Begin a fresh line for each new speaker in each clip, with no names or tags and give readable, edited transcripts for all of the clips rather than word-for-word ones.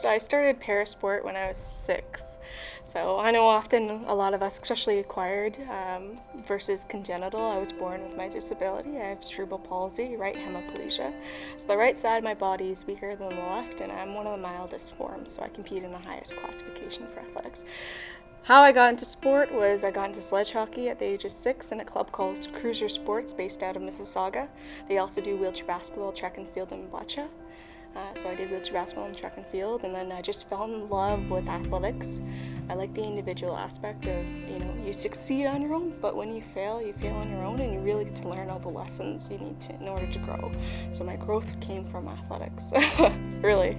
I started parasport when I was 6, so I know often a lot of us, especially acquired versus congenital. I was born with my disability. I have cerebral palsy, right hemiplegia. So the right side of my body is weaker than the left, and I'm one of the mildest forms, so I compete in the highest classification for athletics. How I got into sport was I got into sledge hockey at the age of 6 in a club called Cruiser Sports based out of Mississauga. They also do wheelchair basketball, track and field, and bocce. So I did wheelchair basketball and track and field, and then I just fell in love with athletics. I like the individual aspect of, you succeed on your own, but when you fail on your own, and you really get to learn all the lessons you need to in order to grow. So my growth came from athletics, really.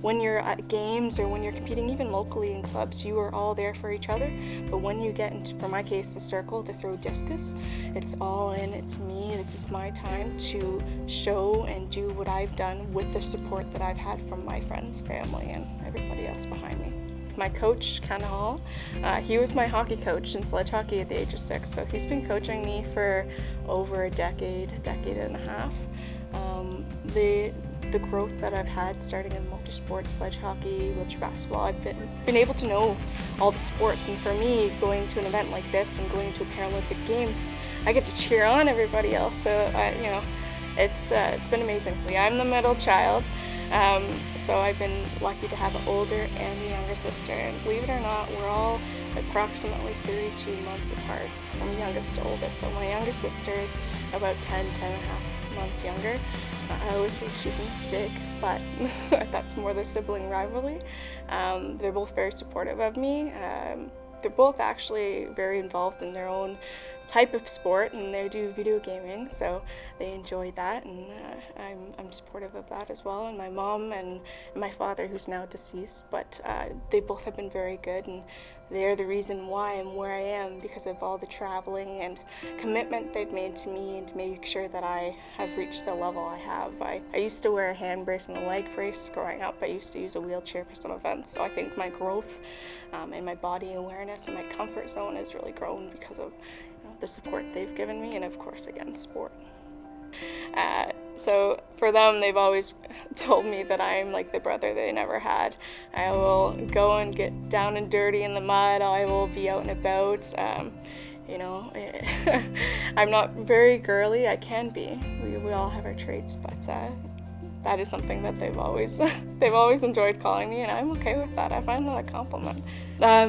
When you're at games or when you're competing even locally in clubs, you are all there for each other. But when you get into, for my case, the circle to throw discus, it's all in, it's me, this is my time to show and do what I've done with the support that I've had from my friends, family, and everybody else behind me. My coach, Ken Hall, he was my hockey coach in sledge hockey at the age of 6, so he's been coaching me for over a decade and a half. The growth that I've had starting in multi-sport, sledge hockey, wheelchair basketball, I've been able to know all the sports, and for me, going to an event like this and going to a Paralympic Games, I get to cheer on everybody else, so it's been amazing. I'm the middle child, so I've been lucky to have an older and a younger sister, and believe it or not, we're all approximately 32 months apart from youngest to oldest. So my younger sister is about 10 and a half months younger. I always think she's a mistake, but that's more the sibling rivalry. They're both very supportive of me. They're both actually very involved in their own type of sport, and they do video gaming, so they enjoy that, and I'm supportive of that as well. And my mom and my father, who's now deceased, but they both have been very good, and they're the reason why I'm where I am, because of all the traveling and commitment they've made to me and to make sure that I have reached the level I have. I used to wear a hand brace and a leg brace growing up. I used to use a wheelchair for some events, so I think my growth and my body awareness and my comfort zone has really grown because of the support they've given me, and of course, again, sport. So for them, they've always told me that I'm like the brother they never had. I will go and get down and dirty in the mud. I will be out and about. I'm not very girly. I can be. We all have our traits, but that is something that they've always enjoyed calling me, and I'm okay with that. I find that a compliment.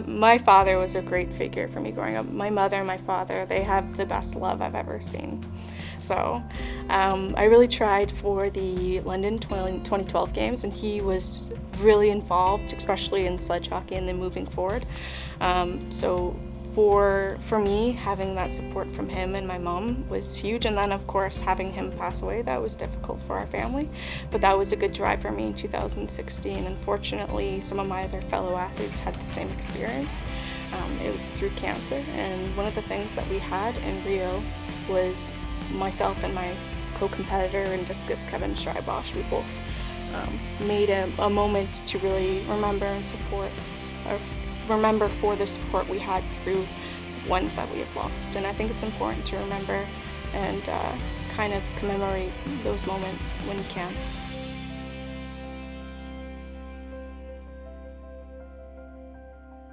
My father was a great figure for me growing up. My mother and my father, they have the best love I've ever seen. So I really tried for the London 2012 games, and he was really involved, especially in sledge hockey and then moving forward. So for me, having that support from him and my mom was huge, and then of course having him pass away, that was difficult for our family, but that was a good drive for me in 2016. Unfortunately, some of my other fellow athletes had the same experience. It was through cancer, and one of the things that we had in Rio was myself and my co-competitor in discus, Kevin Strybosch, we both made a moment to really remember and support, or remember for the support we had through ones that we have lost. And I think it's important to remember and kind of commemorate those moments when you can.